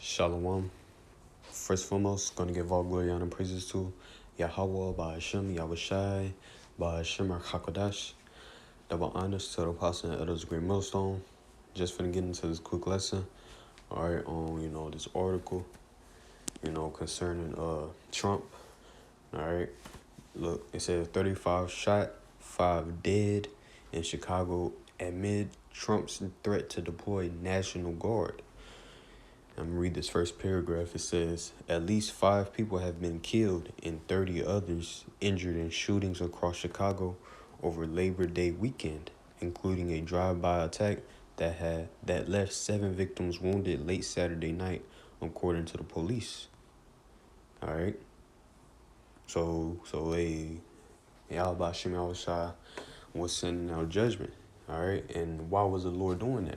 Shalom. First and foremost, going to give all glory, honor, and praises to Yahweh, Ba'ashem, Yahushai, Ba'ashem, HaKadosh. Double honors to the apostle and elders of Great Millstone. Just finna get into this quick lesson. Alright, on, this article, concerning Trump. Alright. Look, it says 35 shot, 5 dead in Chicago amid Trump's threat to deploy National Guard. I'm going to read this first paragraph. It says, at least 5 people have been killed and 30 others injured in shootings across Chicago over Labor Day weekend, including a drive-by attack that left 7 victims wounded late Saturday night, according to the police. All right. So Yahweh Shem Yahushua was sending out judgment. All right. And why was the Lord doing that?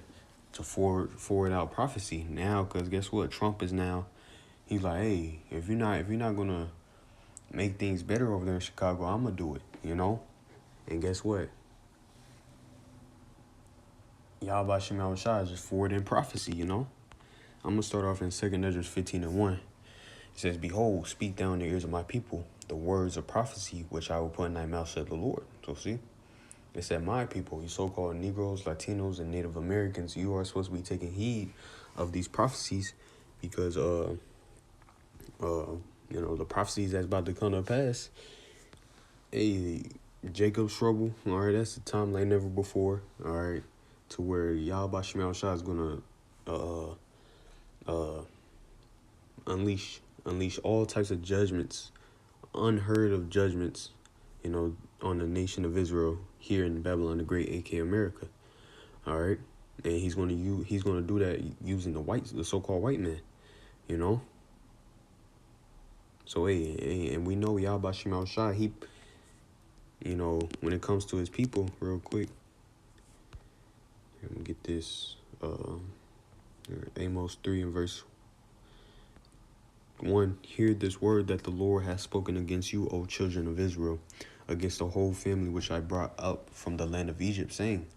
To forward out prophecy now, because guess what? Trump is now, he's like, hey, if you're not gonna make things better over there in Chicago, I'm gonna do it, And guess what? Yahweh Shem Yahushua is just forwarding prophecy, I'm gonna start off in 2 Ezra 15:1. It says, behold, speak down in the ears of my people the words of prophecy which I will put in thy mouth, said the Lord. So see? It said, my people, you so-called Negroes, Latinos, and Native Americans, you are supposed to be taking heed of these prophecies because, the prophecies that's about to come to pass. Hey, Jacob's trouble, all right, that's a time like never before, all right, to where Yahweh Shema Shah is going to unleash all types of judgments, unheard of judgments, on the nation of Israel here in Babylon the Great, aka America. All right, and he's going to do that using the so-called white man, So hey, and we know Yahweh Shema Shah, he, when it comes to his people, real quick. Let me get this. Amos 3 and verse 1. Hear this word that the Lord has spoken against you, O children of Israel, against the whole family which I brought up from the land of Egypt, saying,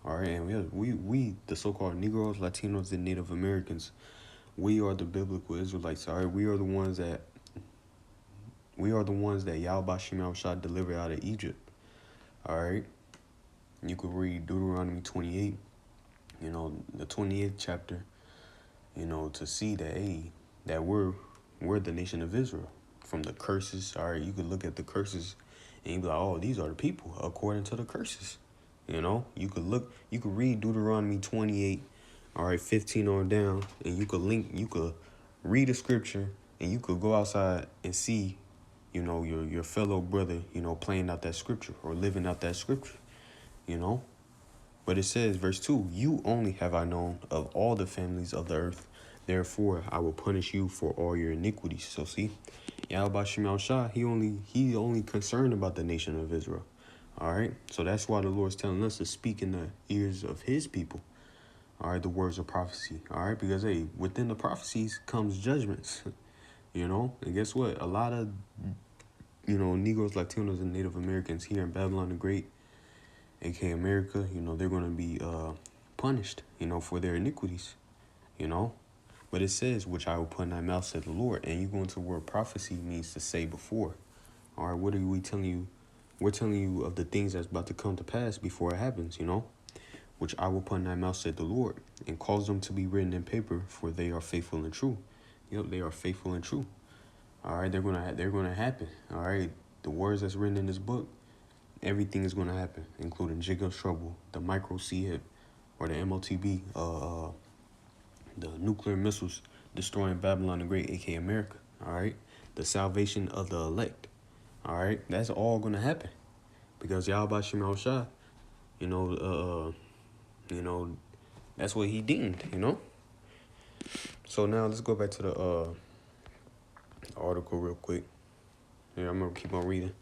all right, and we the so-called Negroes, Latinos, and Native Americans, we are the biblical Israelites. All right, we are the ones that Yahweh Shem Shah delivered out of Egypt. All right, you could read Deuteronomy 28, the 28th chapter, to see that that we're the nation of Israel from the curses. All right, you could look at the curses and you'd be like, oh, these are the people according to the curses. You could read Deuteronomy 28, all right, 15 on down, and you could read a scripture, and you could go outside and see, your fellow brother, playing out that scripture or living out that scripture, But it says, verse 2, you only have I known of all the families of the earth. Therefore, I will punish you for all your iniquities. So see, Yahweh Shem Shah, he only concerned about the nation of Israel. All right. So that's why the Lord's telling us to speak in the ears of his people. All right. The words of prophecy. All right. Because, hey, within the prophecies comes judgments, And guess what? A lot of, Negroes, Latinos, and Native Americans here in Babylon the Great, aka America, they're going to be punished, for their iniquities, But it says, which I will put in thy mouth, said the Lord. And you go into where prophecy means to say before. All right, what are we telling you? We're telling you of the things that's about to come to pass before it happens, Which I will put in thy mouth, said the Lord, and cause them to be written in paper, for they are faithful and true. They are faithful and true. All right, they're gonna happen. All right, the words that's written in this book, everything is gonna happen, including Jacob's trouble, the micro C-hip, or the MOTB, the nuclear missiles destroying Babylon the Great, aka America. All right, the salvation of the elect. All right, that's all gonna happen because Yahweh Shem Shah, that's what he deemed, So now let's go back to the article real quick. Yeah, I'm gonna keep on reading.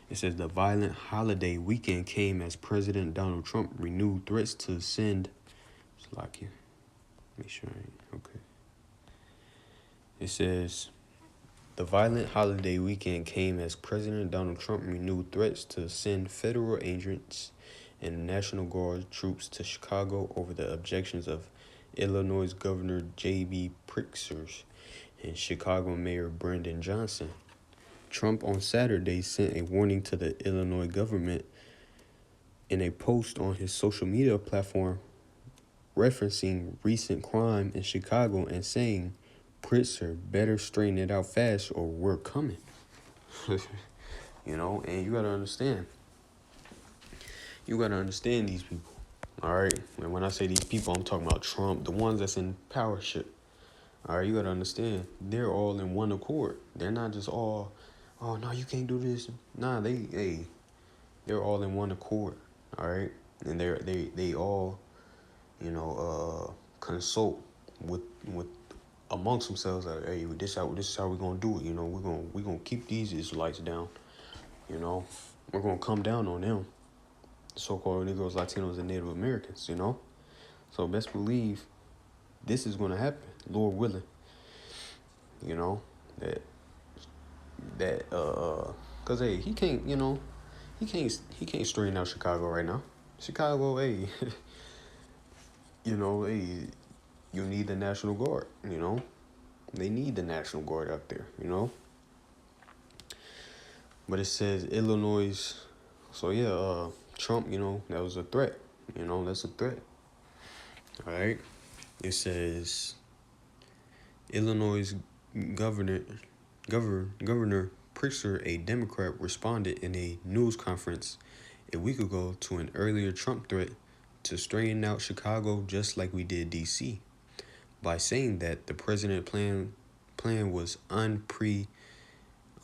It says the violent holiday weekend came as President Donald Trump renewed threats to send. Make sure. Okay. It says the violent holiday weekend came as President Donald Trump renewed threats to send federal agents and National Guard troops to Chicago over the objections of Illinois Governor J.B. Pritzker, and Chicago Mayor Brandon Johnson. Trump on Saturday sent a warning to the Illinois government in a post on his social media platform referencing recent crime in Chicago and saying, Pritzker, better straighten it out fast or we're coming. And you gotta understand. You gotta understand these people. All right? And when I say these people, I'm talking about Trump, the ones that's in power shit. All right, you gotta understand, they're all in one accord. They're not just all, oh no, you can't do this. Nah, they're all in one accord. All right, and they all, consult with amongst themselves. Like, hey, this is how we're gonna do it. We're gonna keep these Israelites down. We're gonna come down on them, so-called Negroes, Latinos, and Native Americans. So best believe this is gonna happen, Lord willing. That cause hey, he can't straighten out Chicago right now. Chicago, hey, hey, you need the National Guard. They need the National Guard out there. But it says Illinois. So yeah, Trump. That was a threat. That's a threat. All right. It says Illinois governor Pritzker, a Democrat, responded in a news conference a week ago to an earlier Trump threat to straighten out Chicago just like we did D.C. by saying that the president plan was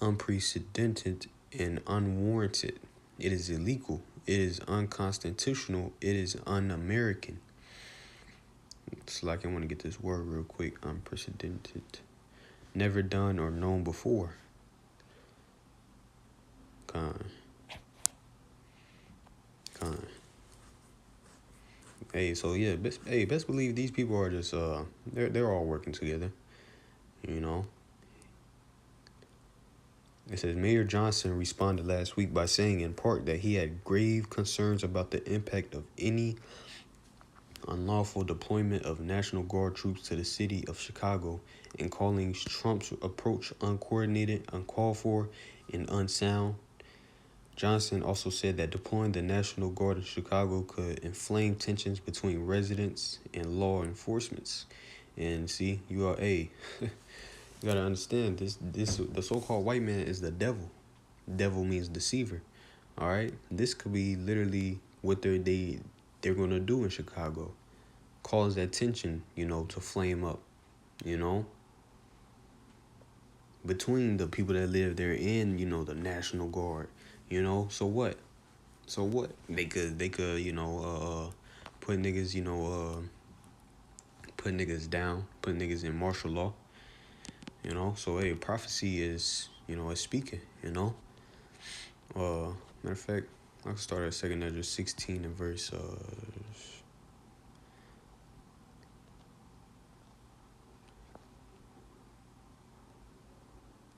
unprecedented and unwarranted. It is illegal. It is unconstitutional. It is un-American. It's like I want to get this word real quick. Unprecedented. Never done or known before. Con. Hey, so yeah, best believe these people are just they're all working together. It says Mayor Johnson responded last week by saying in part that he had grave concerns about the impact of any unlawful deployment of National Guard troops to the city of Chicago and calling Trump's approach uncoordinated, uncalled for, and unsound. Johnson also said that deploying the National Guard in Chicago could inflame tensions between residents and law enforcement. And see, you gotta understand this the so-called white man is the devil. Devil means deceiver. All right, this could be literally what they're gonna do in Chicago, cause that tension, to flame up, between the people that live there and the National Guard. So what? They could put niggas put niggas down, put niggas in martial law. So hey, prophecy is is speaking. Matter of fact, I can start at 2 Ezra 16 and verse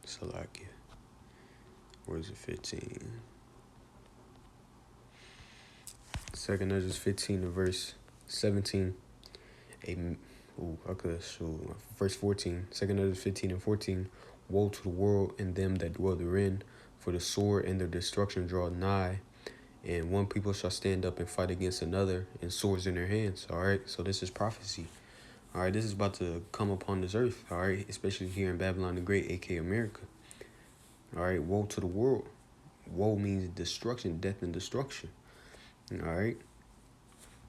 Salakia. Where is it? 15. 2 Ezra 15 and verse 17. Verse 14. 2 Ezra 15 and 14. Woe to the world and them that dwell therein, for the sword and their destruction draw nigh, and one people shall stand up and fight against another, and swords in their hands. All right, so this is prophecy. All right, this is about to come upon this earth. All right, especially here in Babylon the Great, aka America. All right, woe to the world. Woe means destruction, death, and destruction. All right.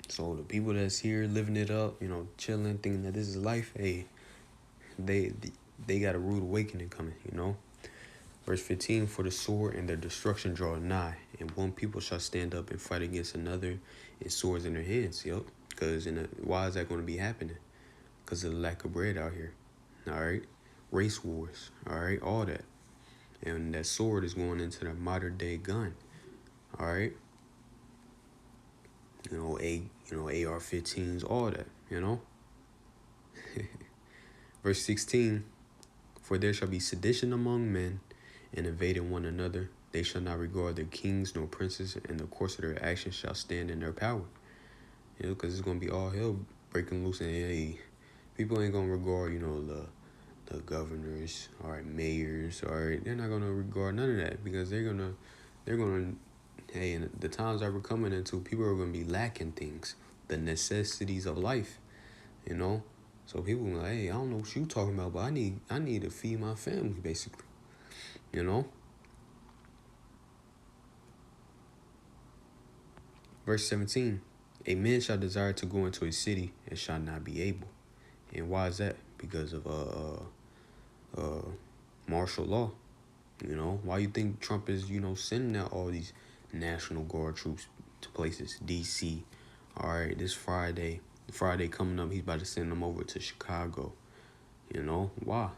So the people that's here living it up, chilling, thinking that this is life, hey, they got a rude awakening coming, Verse 15, for the sword and their destruction draw nigh, and one people shall stand up and fight against another, and swords in their hands. Yep. Because why is that going to be happening? Because of the lack of bread out here. All right. Race wars. All right. All that. And that sword is going into the modern day gun. All right. AR-15s, all that, Verse 16, for there shall be sedition among men, and invading one another. They shall not regard their kings nor princes, and the course of their actions shall stand in their power. Because it's going to be all hell. breaking loose, and hey, people ain't gonna regard, the governors, all right, mayors, all right, they're not gonna regard none of that because they're gonna, hey, and the times that we're coming into, people are gonna be lacking things, the necessities of life, you know. So people are like, hey, I don't know what you talking about, but I need to feed my family, basically, you know. Verse 17, a man shall desire to go into a city and shall not be able. And why is that? Because of martial law. You know, why you think Trump is, sending out all these National Guard troops to places? DC. All right, this Friday coming up, he's about to send them over to Chicago. You know, why?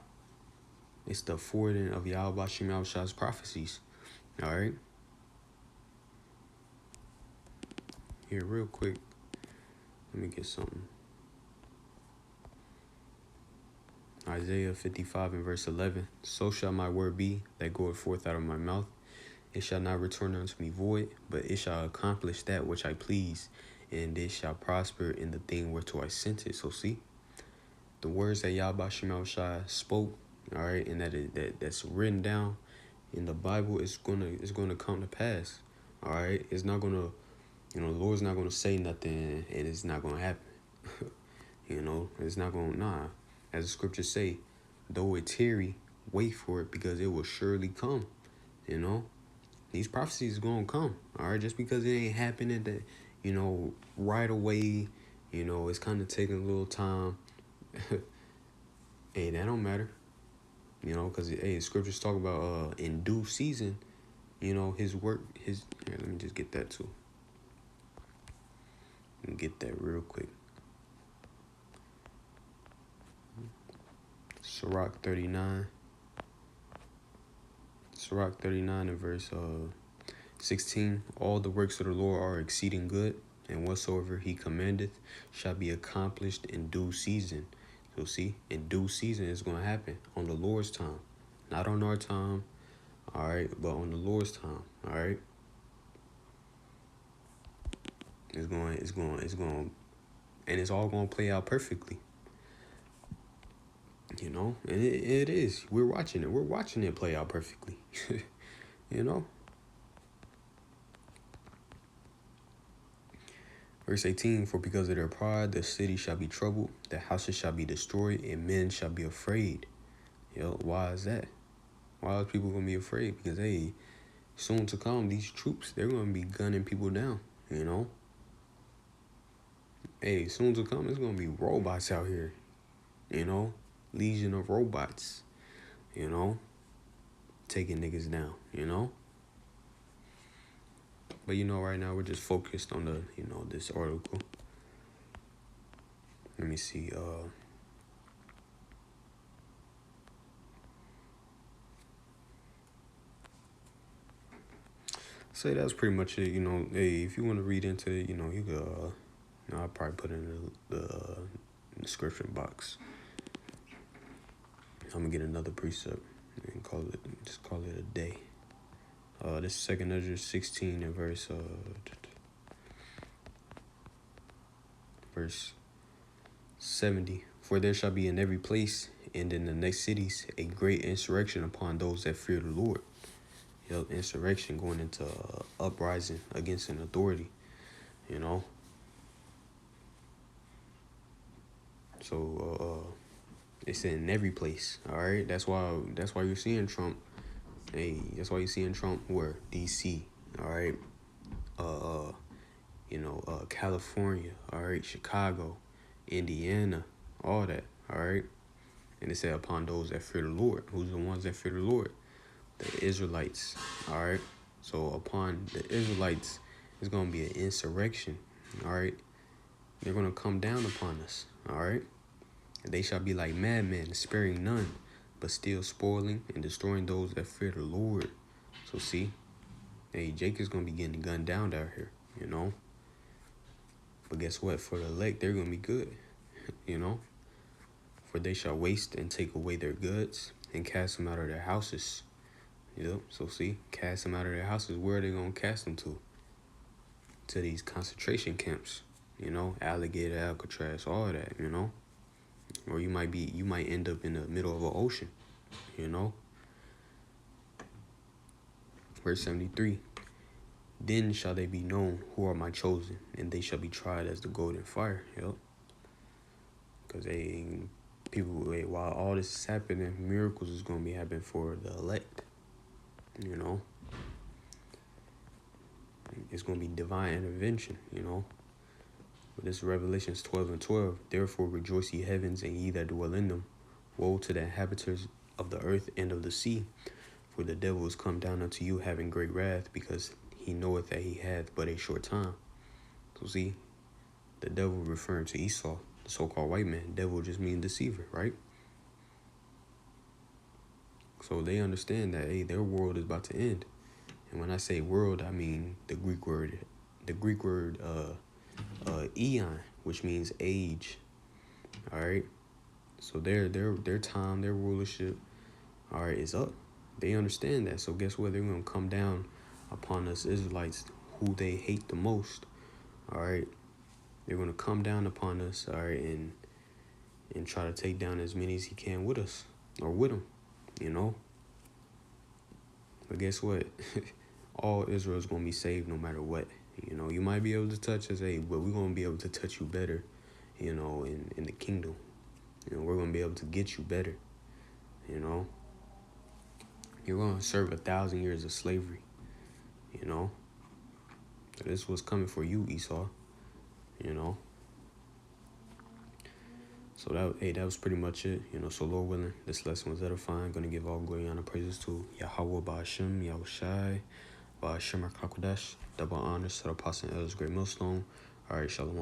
It's the forwarding of Yahweh Shem Yahushua's prophecies. All right. Here, real quick, let me get something. Isaiah 55 and verse 11. So shall my word be that goeth forth out of my mouth. It shall not return unto me void, but it shall accomplish that which I please, and it shall prosper in the thing whereto I sent it. So see, the words that Yahweh Shem Yahushua spoke, all right, and that's written down in the Bible, it's gonna come to pass. All right, it's not gonna, the Lord's not gonna say nothing and it's not gonna happen. It's not gonna, nah. As the scriptures say, though it tarry, wait for it because it will surely come. These prophecies gonna come. All right, just because it ain't happening that, right away, it's kind of taking a little time. Hey, that don't matter. Because hey, scriptures talk about in due season, his work, here, let me just get that too. Get that real quick. Sirach 39 and verse 16. All the works of the Lord are exceeding good, and whatsoever he commandeth shall be accomplished in due season. So see, in due season it's going to happen on the Lord's time, not on our time, all right, but on the Lord's time, all right. It's going, and it's all going to play out perfectly. And it is. We're watching it play out perfectly. Verse 18, for because of their pride, the city shall be troubled, the houses shall be destroyed, and men shall be afraid. Why is that? Why are people going to be afraid? Because, hey, soon to come, these troops, they're going to be gunning people down, Hey, soon to come, it's going to be robots out here, Legion of robots, taking niggas down, But, right now we're just focused on the, this article. Let me see. Say that's pretty much it. Hey, if you want to read into it, you could. I'll probably put it in the description box. I'm gonna get another precept and call it a day. This is 2nd Ezra 16 and verse 70. For there shall be in every place and in the next cities a great insurrection upon those that fear the Lord. Insurrection going into uprising against an authority, So it's in every place. All right, that's why you're seeing Trump. Hey, that's why you're seeing Trump where DC. All right, California. All right, Chicago, Indiana, all that. All right, and it said upon those that fear the Lord. Who's the ones that fear the Lord? The Israelites. All right. So upon the Israelites, it's going to be an insurrection. All right. They're going to come down upon us. All right. And they shall be like madmen, sparing none, but still spoiling and destroying those that fear the Lord. So see, hey, Jake is going to be getting gunned down out here, But guess what? For the elect, they're going to be good, For they shall waste and take away their goods and cast them out of their houses. So see, cast them out of their houses. Where are they going to cast them to? To these concentration camps, you know, alligator, Alcatraz, all that, you know. Or you might end up in the middle of an ocean, you know. Verse 73. Then shall they be known who are my chosen, and they shall be tried as the golden fire. Yep. Because while all this is happening, miracles is going to be happening for the elect, you know. It's going to be divine intervention, you know. But this Revelations 12:12. Therefore rejoice ye heavens, and ye that dwell in them. Woe to the inhabitants of the earth and of the sea, for the devil is come down unto you having great wrath, because he knoweth that he hath but a short time. So see, the devil referring to Esau, the so-called white man. Devil just means deceiver, right? So they understand that, hey, their world is about to end. And when I say world, I mean the Greek word eon, which means age. All right. So their time, their rulership, all right, is up. They understand that. So guess what? They're gonna come down upon us Israelites, who they hate the most. All right. They're gonna come down upon us, all right, and try to take down as many as he can with us or with them, you know. But guess what? All Israel is gonna be saved no matter what. You know, you might be able to touch us, hey, but we're gonna be able to touch you better, you know, in the kingdom. You know, we're gonna be able to get you better. You know, you're gonna serve 1,000 years of slavery. You know, so this was coming for you, Esau. You know. So that was pretty much it. You know, so Lord willing, this lesson was edifying. Gonna give all glory and praises to Yahweh Ba'Hashem, Yahushai, Ba'Hashem HaKakodesh. Double honors to the apostle and elders, great millstone. All right, shalom.